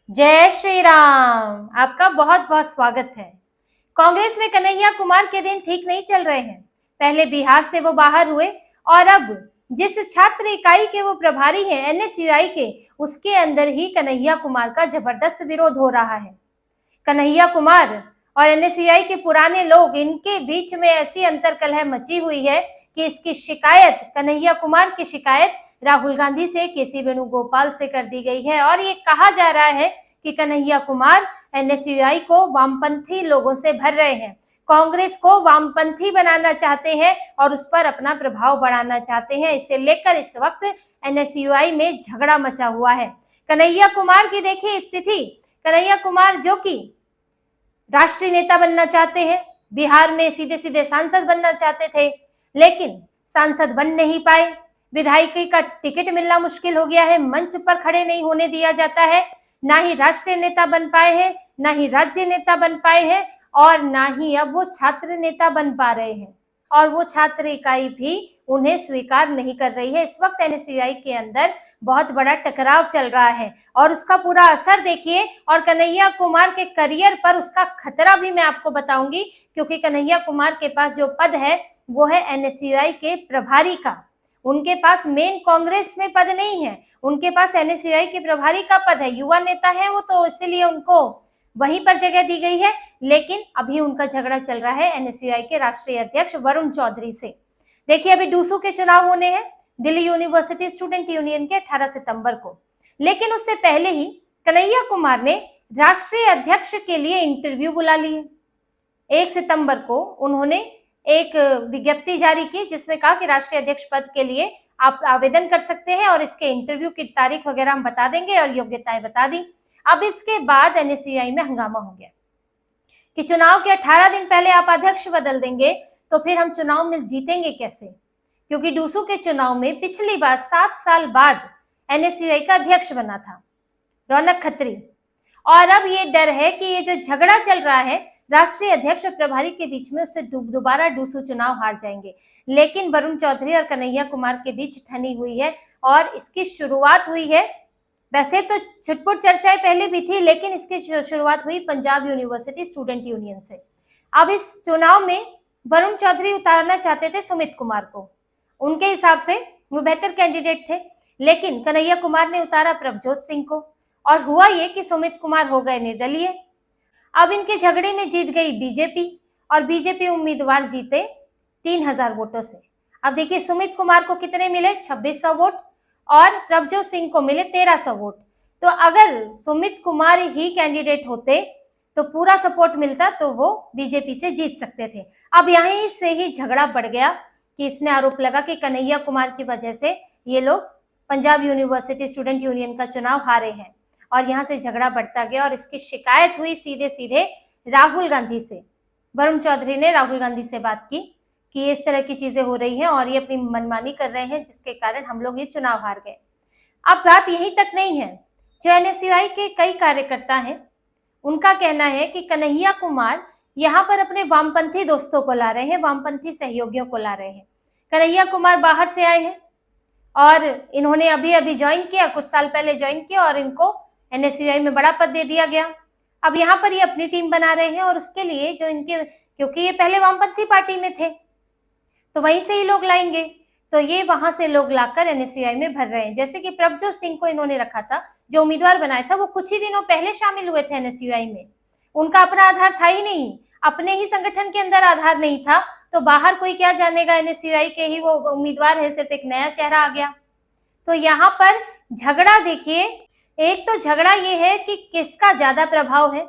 जय श्री राम। आपका बहुत बहुत स्वागत है। कांग्रेस में कन्हैया कुमार के दिन ठीक नहीं चल रहे हैं। पहले बिहार से वो बाहर हुए और अब जिस छात्र इकाई के वो प्रभारी हैं एनएसयूआई के, उसके अंदर ही कन्हैया कुमार का जबरदस्त विरोध हो रहा है। कन्हैया कुमार और एनएसयूआई के पुराने लोग, इनके बीच में ऐसी अंतर्कलह मची हुई है कि इसकी शिकायत, कन्हैया कुमार की शिकायत राहुल गांधी से, केसी वेणुगोपाल से कर दी गई है। और ये कहा जा रहा है कि कन्हैया कुमार एनएसयूआई को वामपंथी लोगों से भर रहे हैं, कांग्रेस को वामपंथी बनाना चाहते हैं और उस पर अपना प्रभाव बढ़ाना चाहते हैं। इसे लेकर इस वक्त एनएसयूआई में झगड़ा मचा हुआ है। कन्हैया कुमार की देखिए स्थिति। कन्हैया कुमार जो कि राष्ट्रीय नेता बनना चाहते हैं, बिहार में सीधे सीधे सांसद बनना चाहते थे, लेकिन सांसद बन नहीं पाए। विधायकी का टिकट मिलना मुश्किल हो गया है, मंच पर खड़े नहीं होने दिया जाता है। ना ही राष्ट्रीय नेता बन पाए हैं, ना ही राज्य नेता बन पाए हैं, और ना ही अब वो छात्र नेता बन पा रहे हैं। और वो छात्र इकाई भी उन्हें स्वीकार नहीं कर रही है। इस वक्त एनएसयूआई के अंदर बहुत बड़ा टकराव चल रहा है और उसका पूरा असर देखिए। और कन्हैया कुमार के करियर पर उसका खतरा भी मैं आपको बताऊंगी, क्योंकि कन्हैया कुमार के पास जो पद है वो है एनएसयूआई के प्रभारी का। उनके पास मेन कांग्रेस में पद नहीं है, उनके पास एनएसयूआई के प्रभारी का पद है। युवा नेता है वो, तो इसलिए उनको वहीं पर जगह दी गई है। लेकिन अभी उनका झगड़ा चल रहा है एनएसयूआई के राष्ट्रीय अध्यक्ष वरुण चौधरी से। देखिए, अभी डूसू के चुनाव होने हैं, दिल्ली यूनिवर्सिटी स्टूडेंट यूनियन के 18 सितंबर को। लेकिन उससे पहले ही कन्हैया कुमार ने राष्ट्रीय अध्यक्ष के लिए इंटरव्यू बुला लिए। 1 सितंबर को उन्होंने एक विज्ञप्ति जारी की जिसमें कहा कि राष्ट्रीय अध्यक्ष पद के लिए आप आवेदन कर सकते हैं और इसके इंटरव्यू की तारीख वगैरह हम बता देंगे और योग्यताएं बता दी। अब इसके बाद एनएसयूआई में हंगामा हो गया कि चुनाव के 18 दिन पहले आप अध्यक्ष बदल देंगे तो फिर हम चुनाव में जीतेंगे कैसे, क्योंकि डूसू के चुनाव में पिछली बार 7 साल बाद एनएसयूआई का अध्यक्ष बना था रौनक खत्री। और अब ये डर है कि ये जो झगड़ा चल रहा है राष्ट्रीय अध्यक्ष और प्रभारी के बीच में, उससे दोबारा डूसू चुनाव हार जाएंगे। लेकिन वरुण चौधरी और कन्हैया कुमार के बीच ठनी हुई है और इसकी शुरुआत हुई है। वैसे तो छुटपुट चर्चाएं पहले भी थी, लेकिन इसकी शुरुआत हुई पंजाब यूनिवर्सिटी स्टूडेंट यूनियन से। अब इस चुनाव में वरुण चौधरी उतारना चाहते थे सुमित कुमार को, उनके हिसाब से वो बेहतर कैंडिडेट थे, लेकिन कन्हैया कुमार ने उतारा प्रभजोत सिंह को। और हुआ ये कि सुमित कुमार हो गए निर्दलीय। अब इनके झगड़े में जीत गई बीजेपी और बीजेपी उम्मीदवार जीते 3000 वोटों से। अब देखिए, सुमित कुमार को कितने मिले? 2600 वोट और प्रभजोत सिंह को मिले 1300 वोट। तो अगर सुमित कुमार ही कैंडिडेट होते तो पूरा सपोर्ट मिलता तो वो बीजेपी से जीत सकते थे। अब यहीं से ही झगड़ा बढ़ गया कि इसमें आरोप लगा कि कन्हैया कुमार की वजह से ये लोग पंजाब यूनिवर्सिटी स्टूडेंट यूनियन का चुनाव हारे हैं। और यहाँ से झगड़ा बढ़ता गया और इसकी शिकायत हुई सीधे सीधे राहुल गांधी से। वरुण चौधरी ने राहुल गांधी से बात की कि इस तरह की चीजें हो रही हैं और ये अपनी मनमानी कर रहे हैं, जिसके कारण हम लोग ये चुनाव हार गए। अब बात यहीं तक नहीं है। जो एनएसयूआई के कई कार्यकर्ता हैं, उनका कहना है कि कन्हैया कुमार यहाँ पर अपने वामपंथी दोस्तों को ला रहे हैं, वामपंथी सहयोगियों को ला रहे हैं। कन्हैया कुमार बाहर से आए हैं और इन्होंने अभी अभी ज्वाइन किया, कुछ साल पहले ज्वाइन किया, और इनको एनएसयूआई में बड़ा पद दे दिया गया। अब यहाँ पर ये अपनी टीम बना रहे हैं और उसके लिए जो इनके, क्योंकि ये पहले वामपंथी पार्टी में थे तो वहीं से ही लोग लाएंगे, तो ये वहां से लोग लाकर एनएसयूआई में भर रहे हैं। जैसे कि प्रभजोत सिंह को इन्होंने रखा था, जो उम्मीदवार बनाया था, वो कुछ ही दिनों पहले शामिल हुए थे एनएसयूआई में। उनका अपना आधार था ही नहीं, अपने ही संगठन के अंदर आधार नहीं था, तो बाहर कोई क्या जानेगा, एनएसयूआई के ही वो उम्मीदवार है, सिर्फ एक नया चेहरा आ गया। तो यहाँ पर झगड़ा देखिए, एक तो झगड़ा ये है कि किसका ज्यादा प्रभाव है,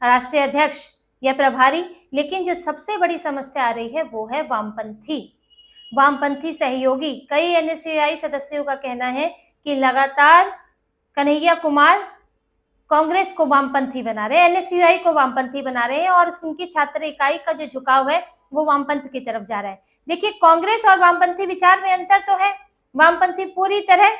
राष्ट्रीय अध्यक्ष या प्रभारी। लेकिन जो सबसे बड़ी समस्या आ रही है वो है वामपंथी सहयोगी। कई एनएसयूआई सदस्यों का कहना है कि लगातार कन्हैया कुमार कांग्रेस को वामपंथी बना रहे हैं, एनएसयूआई को वामपंथी बना रहे हैं, और उनकी छात्र इकाई का जो झुकाव है वो वामपंथ की तरफ जा रहा है। देखिए, कांग्रेस और वामपंथी विचार में अंतर तो है। वामपंथी पूरी तरह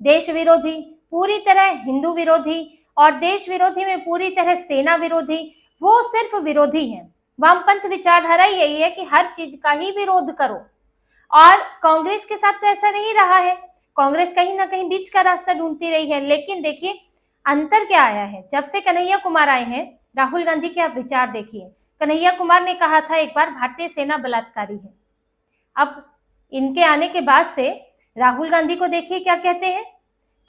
देश विरोधी, पूरी तरह हिंदू विरोधी, और देश विरोधी में पूरी तरह सेना विरोधी, वो सिर्फ विरोधी हैं। वामपंथ विचारधारा यही है कि हर चीज का ही विरोध करो, और कांग्रेस के साथ तो ऐसा नहीं रहा है। कांग्रेस कहीं ना कहीं बीच का रास्ता ढूंढती रही है। लेकिन देखिए, अंतर क्या आया है जब से कन्हैया कुमार आए हैं। राहुल गांधी के आप विचार देखिए। कन्हैया कुमार ने कहा था एक बार भारतीय सेना बलात्कारी है। अब इनके आने के बाद से राहुल गांधी को देखिए क्या कहते हैं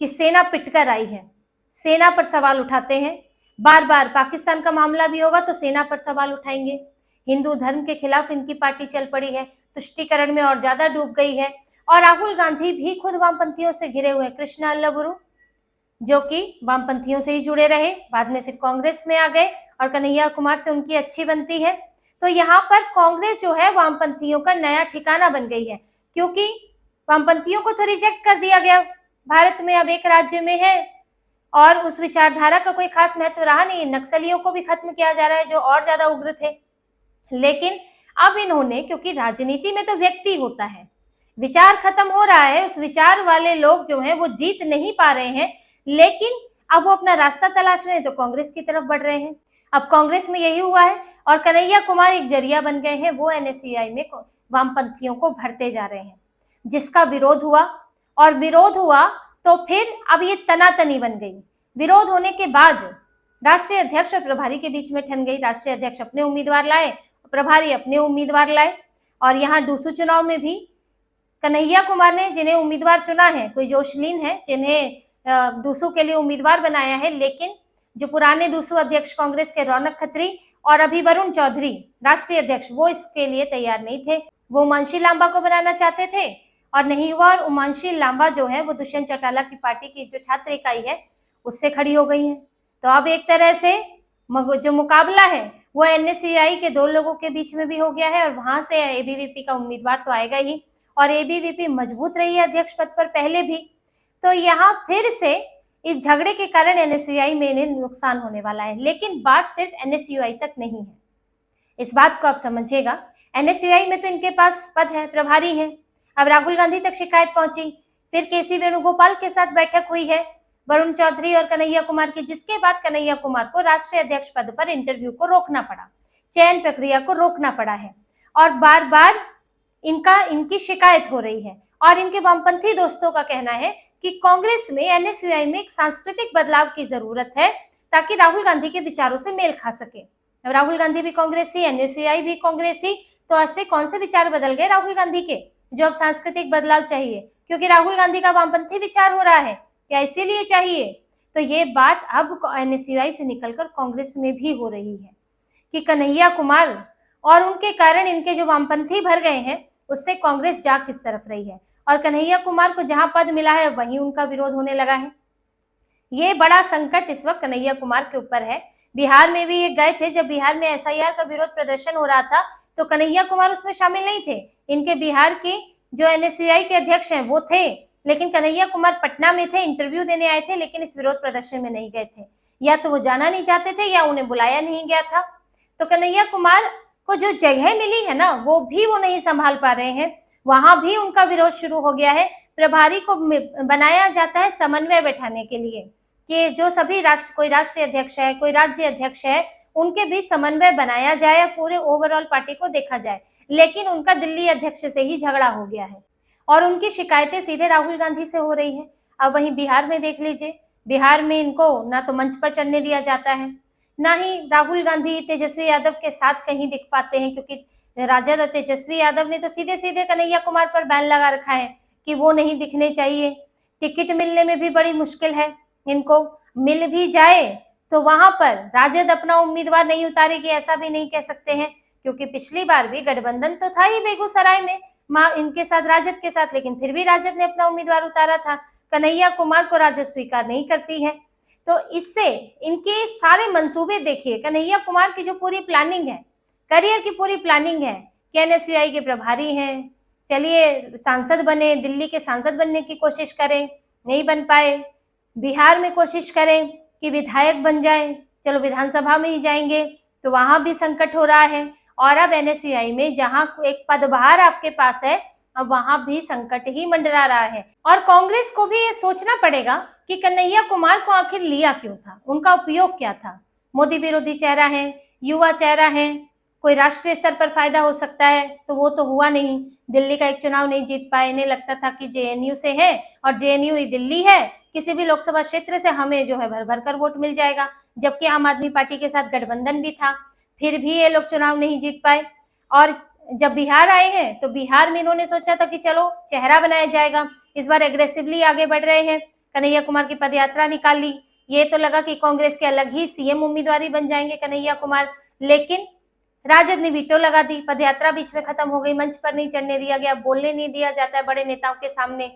कि सेना पिटकर आई है, सेना पर सवाल उठाते हैं। बार बार पाकिस्तान का मामला भी होगा तो सेना पर सवाल उठाएंगे। हिंदू धर्म के खिलाफ इनकी पार्टी चल पड़ी है, तुष्टीकरण में और ज्यादा डूब गई है। और राहुल गांधी भी खुद वामपंथियों से घिरे हुए हैं। कृष्णा अल्लाबुरु जो कि वामपंथियों से ही जुड़े रहे, बाद में फिर कांग्रेस में आ गए और कन्हैया कुमार से उनकी अच्छी बनती है। तो यहाँ पर कांग्रेस जो है वामपंथियों का नया ठिकाना बन गई है, क्योंकि वामपंथियों को तो रिजेक्ट कर दिया गया। भारत में अब एक राज्य में है और उस विचारधारा का कोई खास महत्व रहा नहीं। नक्सलियों को भी खत्म किया जा रहा है जो और ज्यादा उग्र थे। लेकिन अब इन्होंने, क्योंकि राजनीति में तो व्यक्ति होता है, विचार खत्म हो रहा है, उस विचार वाले लोग जो हैं वो जीत नहीं पा रहे हैं, लेकिन अब वो अपना रास्ता तलाश रहे हैं तो कांग्रेस की तरफ बढ़ रहे हैं। अब कांग्रेस में यही हुआ है और कन्हैया कुमार एक जरिया बन गए हैं। वो एनएसयूआई में वामपंथियों को भरते जा रहे हैं, जिसका विरोध हुआ और विरोध हुआ तो फिर अब ये तनातनी बन गई। विरोध होने के बाद राष्ट्रीय अध्यक्ष और प्रभारी के बीच में ठन गई। राष्ट्रीय अध्यक्ष अपने उम्मीदवार लाए, प्रभारी अपने उम्मीदवार लाए। और यहाँ डूसू चुनाव में भी कन्हैया कुमार ने जिन्हें उम्मीदवार चुना है, कोई जोशलीन है जिन्हें डूसू के लिए उम्मीदवार बनाया है, लेकिन जो पुराने डूसू अध्यक्ष कांग्रेस के रौनक खत्री और अभी वरुण चौधरी राष्ट्रीय अध्यक्ष, वो इसके लिए तैयार नहीं थे। वो उमांशी लांबा को बनाना चाहते थे और नहीं हुआ। और उमांशी लांबा जो है वो दुष्यंत चौटाला की पार्टी की जो छात्र इकाई है उससे खड़ी हो गई है। तो अब एक तरह से जो मुकाबला है वो एनएसयूआई के दो लोगों के बीच में भी हो गया है और वहां से एबीवीपी का उम्मीदवार तो आएगा ही। और एबीवीपी मजबूत रही है अध्यक्ष पद पर पहले भी। तो यहाँ फिर से इस झगड़े के कारण एनएसयूआई में इन्हें नुकसान होने वाला है। लेकिन बात सिर्फ एनएसयूआई तक नहीं है, इस बात को आप समझिएगा। एनएसयूआई में तो इनके पास पद है, प्रभारी है। अब राहुल गांधी तक शिकायत पहुंची, फिर केसी वेणुगोपाल के साथ बैठक हुई है वरुण चौधरी और कन्हैया कुमार की, जिसके बाद कन्हैया कुमार को राष्ट्रीय अध्यक्ष पद पर इंटरव्यू को रोकना पड़ा, चयन प्रक्रिया को रोकना पड़ा है। और बार बार इनकी शिकायत हो रही है। और इनके वामपंथी दोस्तों का कहना है कि कांग्रेस में, एनएसयूआई में एक सांस्कृतिक बदलाव की जरूरत है ताकि राहुल गांधी के विचारों से मेल खा सके। राहुल गांधी भी कांग्रेसी, एनएसयूआई भी कांग्रेसी, तो ऐसे कौन से विचार बदल गए राहुल गांधी के जो अब सांस्कृतिक बदलाव चाहिए? क्योंकि राहुल गांधी का वामपंथी विचार हो रहा है क्या, इसीलिए चाहिए? तो ये बात अब एनएसयूआई से निकलकर कांग्रेस में भी हो रही है कि कन्हैया कुमार और उनके कारण इनके जो वामपंथी भर गए हैं उससे कांग्रेस जा किस तरफ रही है। और कन्हैया कुमार को जहां पद मिला है वहीं उनका विरोध होने लगा है। ये बड़ा संकट इस वक्त कन्हैया कुमार के ऊपर है। बिहार में भी ये गए थे, जब बिहार में एसआईआर का विरोध प्रदर्शन हो रहा था तो कन्हैया कुमार उसमें शामिल नहीं थे। इनके बिहार के जो एनएसयूआई के अध्यक्ष हैं वो थे, लेकिन कन्हैया कुमार पटना में थे, इंटरव्यू देने आए थे, लेकिन इस विरोध प्रदर्शन में नहीं गए थे। या तो वो जाना नहीं चाहते थे या उन्हें बुलाया नहीं गया था। तो कन्हैया कुमार को जो जगह मिली है ना वो भी वो नहीं संभाल पा रहे हैं, वहां भी उनका विरोध शुरू हो गया है। प्रभारी को बनाया जाता है समन्वय बैठाने के लिए कि जो सभी कोई राष्ट्रीय अध्यक्ष है, कोई राज्य अध्यक्ष है, उनके बीच समन्वय बनाया जाए, पूरे ओवरऑल पार्टी को देखा जाए। लेकिन उनका दिल्ली अध्यक्ष से ही झगड़ा हो गया है और उनकी शिकायतें सीधे राहुल गांधी से हो रही है। अब वहीं बिहार में देख लीजिए, बिहार में इनको ना तो मंच पर चढ़ने दिया जाता है, ना ही राहुल गांधी तेजस्वी यादव के साथ कहीं दिख पाते हैं, क्योंकि राजद और तेजस्वी यादव ने तो सीधे सीधे कन्हैया कुमार पर बैन लगा रखा है कि वो नहीं दिखने चाहिए। टिकट मिलने में भी बड़ी मुश्किल है, इनको मिल भी जाए तो वहां पर राजद अपना उम्मीदवार नहीं उतारेगी, ऐसा भी नहीं कह सकते हैं, क्योंकि पिछली बार भी गठबंधन तो था ही बेगूसराय में इनके साथ, राजद के साथ, लेकिन फिर भी राजद ने अपना उम्मीदवार उतारा था। कन्हैया कुमार को राजद स्वीकार नहीं करती है। तो इससे इनके सारे मंसूबे देखिए, कन्हैया कुमार की जो पूरी प्लानिंग है, करियर की पूरी प्लानिंग है कि एनएसयूआई के प्रभारी हैं, चलिए सांसद बने, दिल्ली के सांसद बनने की कोशिश करें, नहीं बन पाए, बिहार में कोशिश करें कि विधायक बन जाएं, चलो विधानसभा में ही जाएंगे, तो वहां भी संकट हो रहा है। और अब एनएसयूआई में जहां एक पदभार आपके पास है, अब वहां भी संकट ही मंडरा रहा है। और कांग्रेस को भी ये सोचना पड़ेगा कि कन्हैया कुमार को आखिर लिया क्यों था, उनका उपयोग क्या था। मोदी विरोधी चेहरा है, युवा चेहरा है, कोई राष्ट्रीय स्तर पर फायदा हो सकता है, तो वो तो हुआ नहीं। दिल्ली का एक चुनाव नहीं जीत पाए, इन्हें लगता था कि जेएनयू से है और जेएनयू ही दिल्ली है, किसी भी लोकसभा क्षेत्र से हमें जो है भर भर कर वोट मिल जाएगा, जबकि आम आदमी पार्टी के साथ गठबंधन भी था, फिर भी ये लोग चुनाव नहीं जीत पाए। और जब बिहार आए हैं तो बिहार में इन्होंने सोचा था कि चलो चेहरा बनाया जाएगा, इस बार एग्रेसिवली आगे बढ़ रहे हैं, कन्हैया कुमार की पदयात्रा निकाली, ये तो लगा कि कांग्रेस के अलग ही सीएम उम्मीदवार बन जाएंगे कन्हैया कुमार, लेकिन राजद ने वीटो लगा दी, पदयात्रा बीच में खत्म हो गई, मंच पर नहीं चढ़ने दिया गया, बोलने नहीं दिया जाता है बड़े नेताओं के सामने,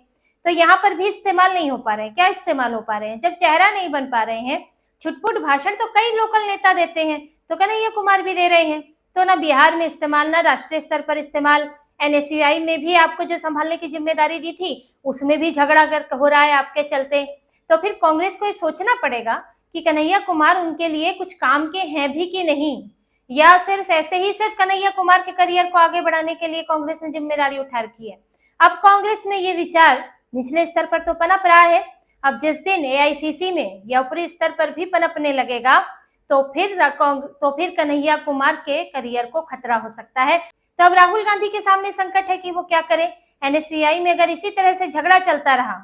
तो यहाँ पर भी इस्तेमाल नहीं हो पा रहे हैं। क्या इस्तेमाल हो पा रहे हैं? जब चेहरा नहीं बन पा रहे हैं, छुटपुट भाषण तो कई लोकल नेता देते हैं, तो कन्हैया कुमार भी दे रहे हैं, तो ना बिहार में इस्तेमाल, ना राष्ट्रीय स्तर पर इस्तेमाल। एनएसयूआई में भी आपको जो संभालने की जिम्मेदारी दी थी, उसमें भी झगड़ा हो रहा है आपके चलते। तो फिर कांग्रेस को ये सोचना पड़ेगा कि कन्हैया कुमार उनके लिए कुछ काम के हैं भी कि नहीं, या सिर्फ ऐसे ही सिर्फ कन्हैया कुमार के करियर को आगे बढ़ाने के लिए कांग्रेस ने जिम्मेदारी उठा रखी है। अब कांग्रेस में ये विचार निचले स्तर पर तो पनप रहा है, अब जिस दिन एआईसीसी में या ऊपरी स्तर पर भी पनपने लगेगा, तो फिर कन्हैया कुमार के करियर को खतरा हो सकता है। तो अब राहुल गांधी के सामने संकट है कि वो क्या करें। एनएसयूआई में अगर इसी तरह से झगड़ा चलता रहा,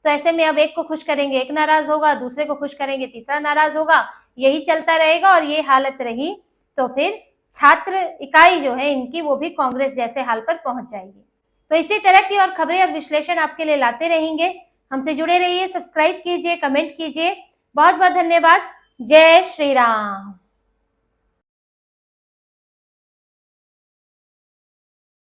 तो ऐसे में अब एक को खुश करेंगे एक नाराज होगा, दूसरे को खुश करेंगे तीसरा नाराज होगा, यही चलता रहेगा। और ये हालत रही तो फिर छात्र इकाई जो है इनकी, वो भी कांग्रेस जैसे हाल पर पहुंच जाएगी। तो इसी तरह की और खबरें और विश्लेषण आपके लिए लाते रहेंगे। हमसे जुड़े रहिए, सब्सक्राइब कीजिए, कमेंट कीजिए। बहुत बहुत धन्यवाद। जय श्री राम।